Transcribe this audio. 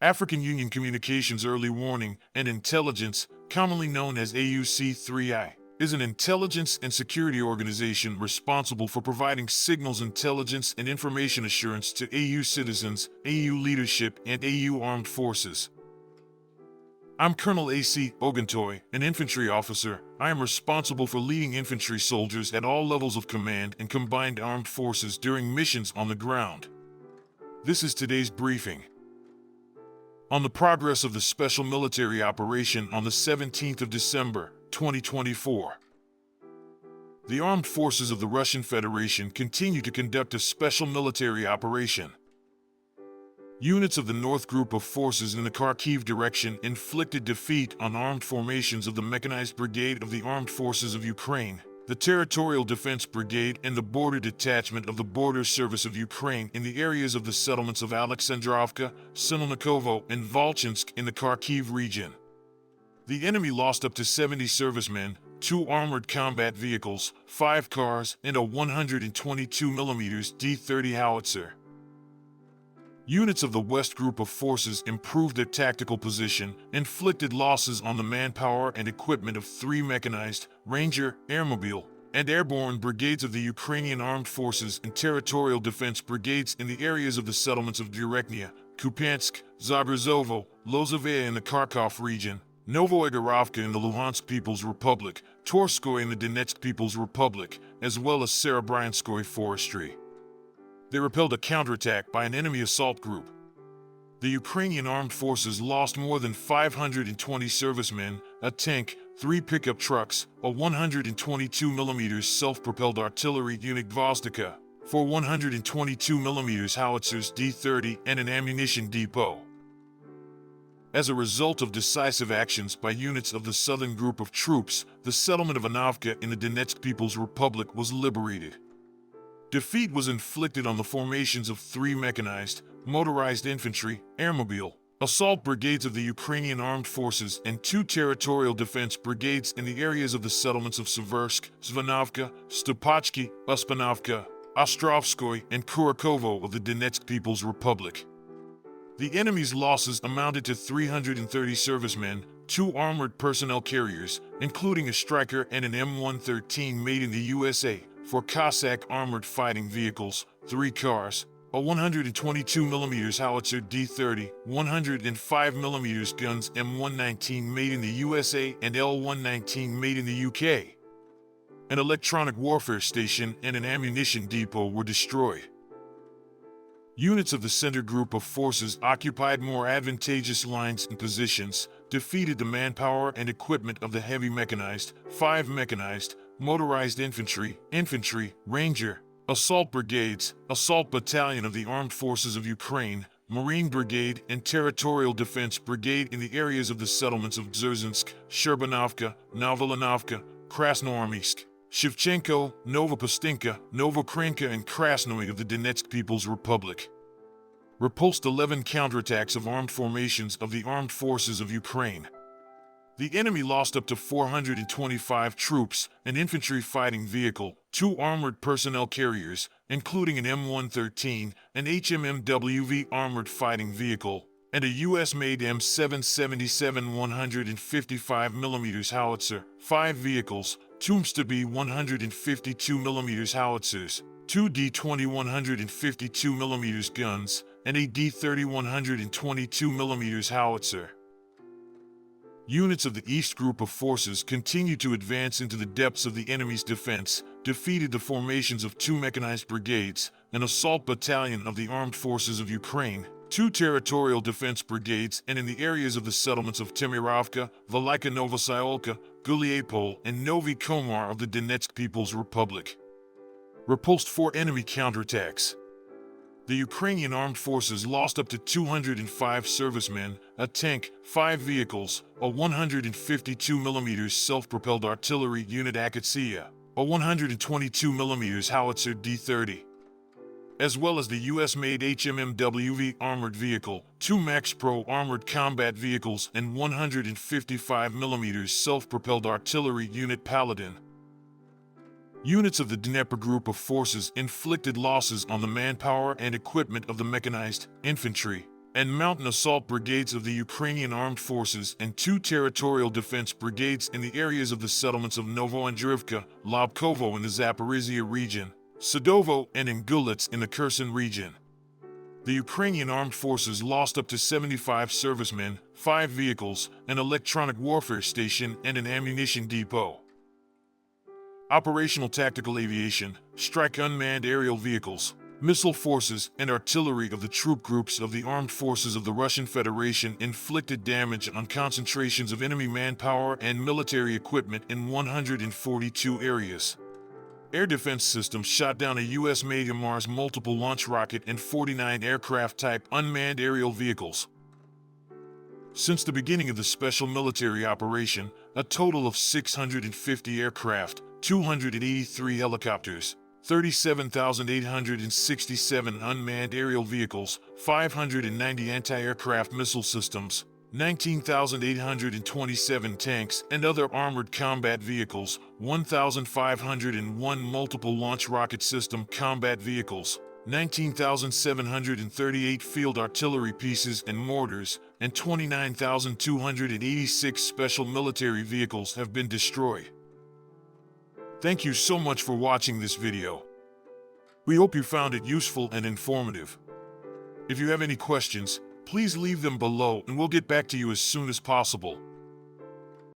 African Union Communications Early Warning and Intelligence, commonly known as AUC3I, is an intelligence and security organization responsible for providing signals intelligence and information assurance to AU citizens, AU leadership, and AU armed forces. I'm Colonel A.C. Oguntoye, an infantry officer. I am responsible for leading infantry soldiers at all levels of command and combined armed forces during missions on the ground. This is today's briefing. On the progress of the special military operation on the 17th of December, 2024. The armed forces of the Russian Federation continue to conduct a special military operation. Units of the North Group of Forces in the Kharkiv direction inflicted defeat on armed formations of the Mechanized Brigade of the Armed Forces of Ukraine, the Territorial Defense Brigade, and the Border Detachment of the Border Service of Ukraine in the areas of the settlements of Alexandrovka, Sinelnikovo, and Volchansk in the Kharkiv region. The enemy lost up to 70 servicemen, 2 armored combat vehicles, 5 cars, and a 122mm D-30 howitzer. Units of the West Group of Forces improved their tactical position, inflicted losses on the manpower and equipment of 3 mechanized, Ranger, Airmobile, and airborne brigades of the Ukrainian Armed Forces and Territorial Defense Brigades in the areas of the settlements of Dereknia, Kupiansk, Zaberzovo, Lozovaya in the Kharkov region, Novoigorovka in the Luhansk People's Republic, Torskoye in the Donetsk People's Republic, as well as Serebryanskoye Forestry. They repelled a counterattack by an enemy assault group. The Ukrainian Armed Forces lost more than 520 servicemen, a tank, 3 pickup trucks, a 122mm self-propelled artillery unit Gvozdika, 4 122mm howitzers D-30, and an ammunition depot. As a result of decisive actions by units of the Southern Group of Troops, the settlement of Anovka in the Donetsk People's Republic was liberated. Defeat was inflicted on the formations of 3 mechanized, motorized infantry, airmobile, assault brigades of the Ukrainian Armed Forces and 2 territorial defense brigades in the areas of the settlements of Seversk, Zvanovka, Stopachki, Uspanovka, Ostrovskoye, and Kurakovo of the Donetsk People's Republic. The enemy's losses amounted to 330 servicemen, 2 armored personnel carriers, including a Stryker and an M113 made in the USA, 4 Cossack armored fighting vehicles, 3 cars, a 122mm howitzer D-30, 105mm guns M119 made in the USA and L119 made in the UK. An electronic warfare station and an ammunition depot were destroyed. Units of the Center Group of Forces occupied more advantageous lines and positions, defeated the manpower and equipment of the heavy mechanized, 5 mechanized, motorized infantry, Ranger, assault brigades, assault battalion of the Armed Forces of Ukraine, Marine Brigade, and Territorial Defense Brigade in the areas of the settlements of Dzержinsk, Sherbanovka, Novolanovka, Krasnoarmysk, Shevchenko, Novopustinka, Novokrenka, and Krasnoy of the Donetsk People's Republic. Repulsed 11 counterattacks of armed formations of the Armed Forces of Ukraine. The enemy lost up to 425 troops, an infantry fighting vehicle, 2 armored personnel carriers, including an M113, an HMMWV armored fighting vehicle, and a US-made M777 155mm howitzer, 5 vehicles, 2 MSTB 152mm howitzers, 2 D-20 152mm guns, and a D-30 122mm howitzer. Units of the East Group of Forces continued to advance into the depths of the enemy's defense, defeated the formations of 2 mechanized brigades, an assault battalion of the Armed Forces of Ukraine, 2 territorial defense brigades, and in the areas of the settlements of Timirovka, Velika Novosyolka, Guliapol, and Novi Komar of the Donetsk People's Republic. Repulsed 4 enemy counterattacks. The Ukrainian Armed Forces lost up to 205 servicemen, a tank, 5 vehicles, a 152mm self-propelled artillery unit Akatsia, a 122mm howitzer D-30, as well as the US-made HMMWV armored vehicle, 2 Max Pro armored combat vehicles, and 155mm self-propelled artillery unit Paladin. Units of the Dnieper Group of Forces inflicted losses on the manpower and equipment of the mechanized, infantry, and mountain assault brigades of the Ukrainian Armed Forces and 2 territorial defense brigades in the areas of the settlements of Novoandrivka, Lobkovo in the Zaporizhia region, Sadovo and Ingulets in the Kherson region. The Ukrainian Armed Forces lost up to 75 servicemen, 5 vehicles, an electronic warfare station, and an ammunition depot. Operational tactical aviation, strike unmanned aerial vehicles, missile forces, and artillery of the troop groups of the armed forces of the Russian Federation inflicted damage on concentrations of enemy manpower and military equipment in 142 areas. Air defense systems shot down a U.S.-made Mars multiple launch rocket and 49 aircraft-type unmanned aerial vehicles. Since the beginning of the special military operation, a total of 650 aircraft, 283 helicopters, 37,867 unmanned aerial vehicles, 590 anti-aircraft missile systems, 19,827 tanks and other armored combat vehicles, 1,501 multiple launch rocket system combat vehicles, 19,738 field artillery pieces and mortars, and 29,286 special military vehicles have been destroyed. Thank you so much for watching this video. We hope you found it useful and informative. If you have any questions, please leave them below and we'll get back to you as soon as possible.